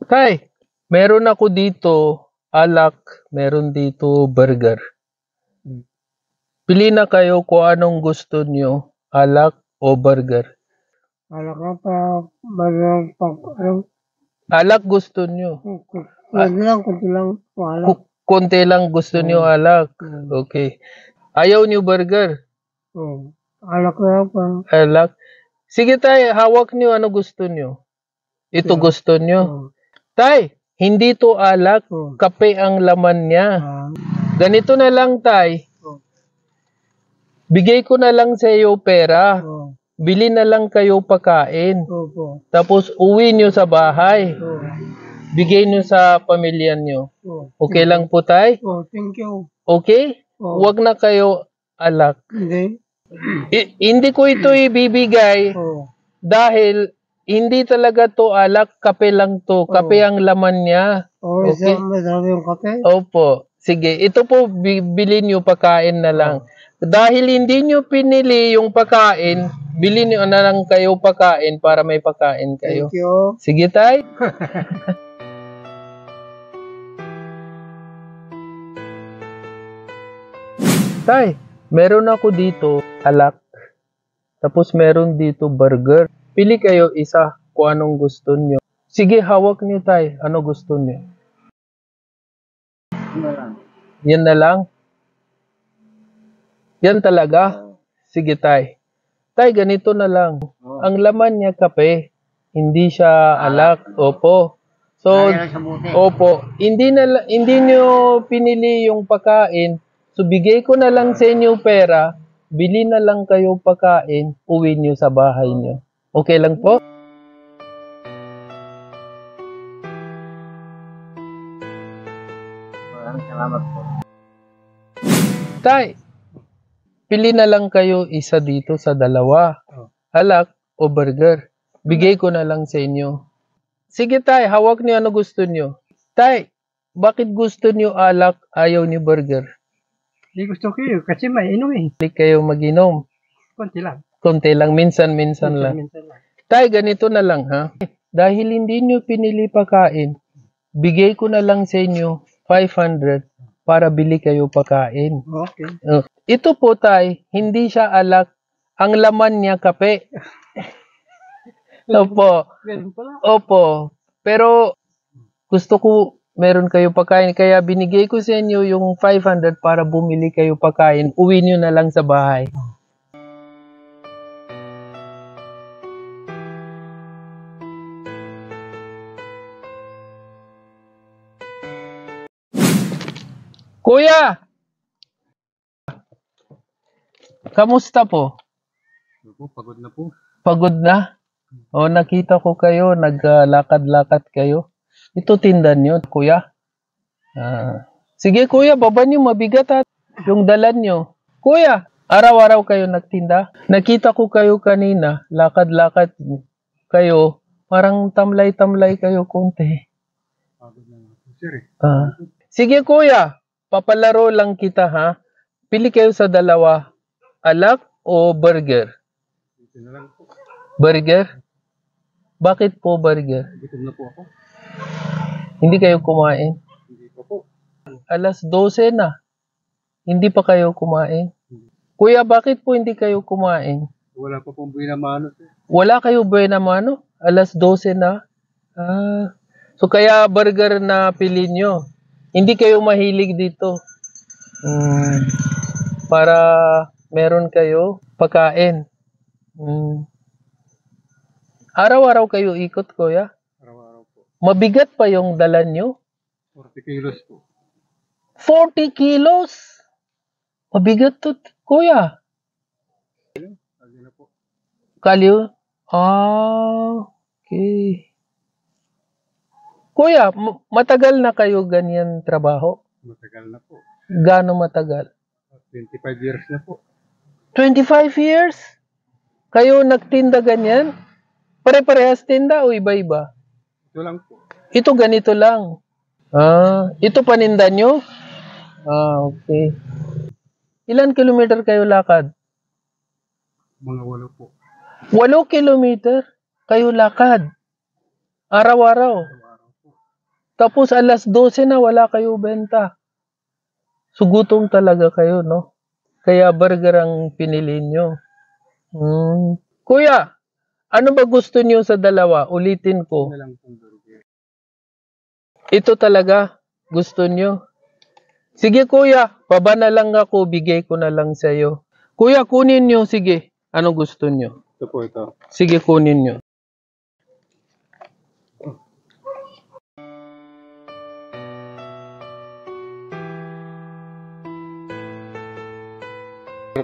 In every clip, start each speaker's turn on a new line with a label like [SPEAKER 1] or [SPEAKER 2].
[SPEAKER 1] Tay, meron ako dito alak, meron dito burger. Pili na kayo kung anong gusto nyo, alak o burger.
[SPEAKER 2] Alak na pa, balang pa,
[SPEAKER 1] Alak gusto nyo.
[SPEAKER 2] kunti lang, alak.
[SPEAKER 1] Konti lang gusto nyo alak. Okay. Ayaw nyo burger.
[SPEAKER 2] Alak na pa.
[SPEAKER 1] Alak. Sige tay, hawak nyo ano gusto nyo. Ito gusto nyo. Tay, hindi to alak, kape ang laman niya. Ganito na lang tay. Bigay ko na lang sa iyo pera. Bili na lang kayo pagkain. Tapos uwi nyo sa bahay. Bigay nyo sa pamilya nyo. Okay lang po tay?
[SPEAKER 2] Thank you.
[SPEAKER 1] Okay? Huwag na kayo alak.
[SPEAKER 2] Hindi.
[SPEAKER 1] Hindi ko ito ibibigay dahil hindi talaga to alak, kape lang to. Kape ang laman niya.
[SPEAKER 2] Okay? Madami yung kape?
[SPEAKER 1] Opo. Sige, ito po bilhin nyo pagkain na lang. Dahil hindi nyo pinili yung pagkain, bilhin nyo na lang kayo pagkain para may pagkain kayo.
[SPEAKER 2] Thank you.
[SPEAKER 1] Sige tay. Tay, meron ako dito alak. Tapos meron dito burger. Pili kayo isa kung anong gusto nyo. Sige, hawak nyo tay. Ano gusto nyo? Yan na lang? Yan talaga? Sige tay. Tay, ganito na lang. Ang laman niya kape. Hindi siya alak. Opo. So, opo. Hindi nyo pinili yung pagkain. So, bigay ko na lang sa inyo pera. Bili na lang kayo pagkain. Uwi nyo sa bahay nyo. Okay lang po?
[SPEAKER 2] Salamat po.
[SPEAKER 1] Tay, pili na lang kayo isa dito sa dalawa. Alak o burger. Bigay ko na lang sa inyo. Sige tay, hawak niyo ano gusto niyo. Tay, bakit gusto niyo alak, ayaw niyo burger?
[SPEAKER 2] Hindi gusto ko yun kasi may inom eh.
[SPEAKER 1] Hindi kayo mag-inom.
[SPEAKER 2] Konti lang.
[SPEAKER 1] Konti lang, minsan lang. Tay, ganito na lang ha. Dahil hindi niyo pinili pagkain, bigay ko na lang sa inyo 500 para bili kayo pagkain.
[SPEAKER 2] Okay.
[SPEAKER 1] Ito po tay, hindi siya alak. Ang laman niya kape. Opo.
[SPEAKER 2] Ganun pala.
[SPEAKER 1] Opo. Pero gusto ko meron kayo pagkain. Kaya binigay ko sa inyo yung 500 para bumili kayo pagkain. Uwi nyo na lang sa bahay. Kuya! Kamusta po?
[SPEAKER 2] Pagod na po.
[SPEAKER 1] Pagod na? O, nakita ko kayo, naglalakad-lakad kayo. Ito tindan nyo, kuya. Sige kuya, baba nyo, mabigat at yung dalan nyo. Kuya, araw-araw kayo nagtinda? Nakita ko kayo kanina, lakad-lakad kayo. Parang tamlay-tamlay kayo konti.
[SPEAKER 2] Pagod na po, sir.
[SPEAKER 1] Sige kuya, papalaro lang kita ha. Pili kayo sa dalawa, alak o burger?
[SPEAKER 2] Ito na lang po.
[SPEAKER 1] Burger? Bakit po burger?
[SPEAKER 2] Gutom na po ako.
[SPEAKER 1] Hindi kayo kumain?
[SPEAKER 2] Hindi pa po.
[SPEAKER 1] Alas 12 na. Hindi pa kayo kumain? Kuya, bakit po hindi kayo kumain?
[SPEAKER 2] Wala pa pong buhay na mano, sir.
[SPEAKER 1] Wala kayo buena mano? Alas 12 na? So kaya burger na pili nyo. Hindi kayo mahilig dito. Para meron kayo pagkain. Araw-araw kayo ikot, kuya?
[SPEAKER 2] Araw-araw po.
[SPEAKER 1] Mabigat pa yung dala nyo?
[SPEAKER 2] 40 kilos po.
[SPEAKER 1] 40 kilos? Mabigat to, kuya.
[SPEAKER 2] Lagi na po.
[SPEAKER 1] Kaliw? Okay. Kuya, matagal na kayo ganyan trabaho?
[SPEAKER 2] Matagal na po.
[SPEAKER 1] Gaano matagal?
[SPEAKER 2] 25 years na po.
[SPEAKER 1] 25 years? Kayo nagtinda ganyan? Pare-parehas tinda o iba-iba?
[SPEAKER 2] Ito lang po.
[SPEAKER 1] Ito ganito lang. Ito paninda nyo? Okay. Ilan kilometer kayo lakad?
[SPEAKER 2] Mga 8 po.
[SPEAKER 1] 8 kilometer? Kayo lakad? Araw-araw?
[SPEAKER 2] Araw-araw po.
[SPEAKER 1] Tapos alas 12 na, wala kayo benta. Sugutom talaga kayo, no? Kaya burger ang pinili nyo. Kuya, ano ba gusto niyo sa dalawa? Ulitin ko.
[SPEAKER 2] Na lang pong burger.
[SPEAKER 1] Ito talaga gusto niyo. Sige kuya, baba na lang ako, bigay ko na lang sa iyo. Kuya, kunin niyo, sige. Ano gusto niyo?
[SPEAKER 2] Ito po ito.
[SPEAKER 1] Sige, kunin niyo.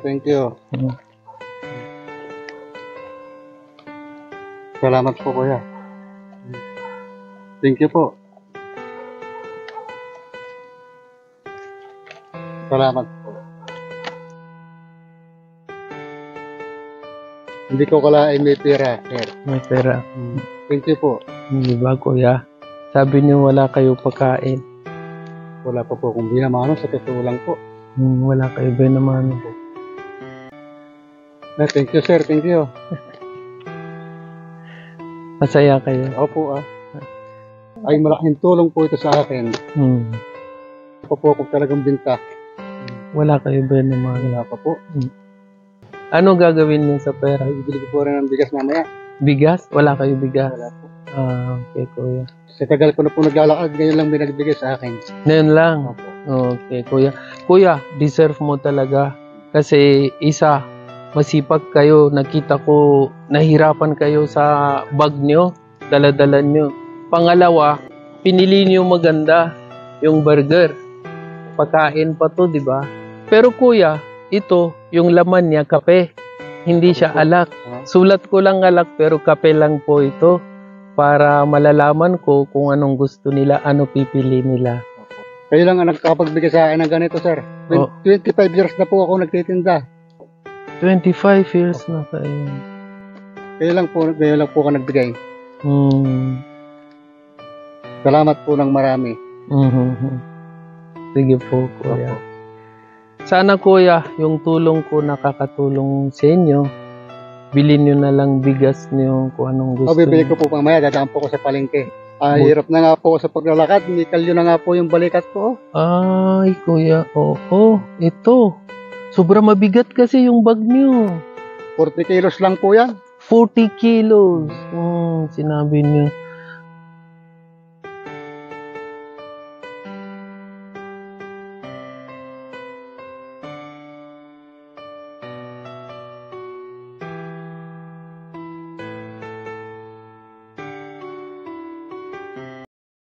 [SPEAKER 2] Thank you. Salamat po, kuya. Thank you po. Salamat po. Hindi ko kalain may pera, sir.
[SPEAKER 1] May pera.
[SPEAKER 2] Thank you po.
[SPEAKER 1] Di ba kuya? Sabi niyo wala kayo pagkain.
[SPEAKER 2] Wala pa po kung binamano, sa totoo lang po.
[SPEAKER 1] Wala kayo ba naman po?
[SPEAKER 2] Thank you, sir. Thank you.
[SPEAKER 1] Masaya kayo.
[SPEAKER 2] Opo, ay malaking tulong po ito sa akin. Opo po kung talagang binta.
[SPEAKER 1] Wala kayo ba naman?
[SPEAKER 2] Wala pa po.
[SPEAKER 1] Ano gagawin niyo sa pera?
[SPEAKER 2] Bibili ko po rin ng bigas mamaya.
[SPEAKER 1] Bigas? Wala kayo bigas?
[SPEAKER 2] Wala po.
[SPEAKER 1] Okay kuya.
[SPEAKER 2] Sa tagal ko na po naglalakad, ngayon lang binagbigay sa akin.
[SPEAKER 1] Ngayon lang?
[SPEAKER 2] Opo.
[SPEAKER 1] Okay kuya. Kuya, deserve mo talaga. Kasi isa, masipag kayo. Nakita ko, nahirapan kayo sa bag nyo. Dala-dala nyo. Pangalawa, pinili nyo maganda yung burger. Pagkain pa to, di ba? Pero kuya, ito, yung laman niya, kape. Hindi siya alak. Sulat ko lang alak, pero kape lang po ito. Para malalaman ko kung anong gusto nila, ano pipili nila.
[SPEAKER 2] Kayo lang ang nagkapagbigay sa akin ng ganito, sir. 25 years na po ako nagtitinda.
[SPEAKER 1] 25 years na kayo.
[SPEAKER 2] Kayo lang po ka nagbigay. Salamat po ng marami.
[SPEAKER 1] Sige po, kuya. Sana, kuya, yung tulong ko nakakatulong sa inyo. Bilhin nyo na lang bigas niyo kung anong gusto
[SPEAKER 2] Bibili
[SPEAKER 1] niyo.
[SPEAKER 2] ko po mamaya, dadaan po ko sa palengke. Hirap na nga po sa paglalakad, nikalyo na nga po yung balikat ko.
[SPEAKER 1] Ay, kuya, oo. Ito. Sobrang mabigat kasi yung bag niyo.
[SPEAKER 2] 40 kilos lang po yan.
[SPEAKER 1] 40 kilos. Sinabi niyo.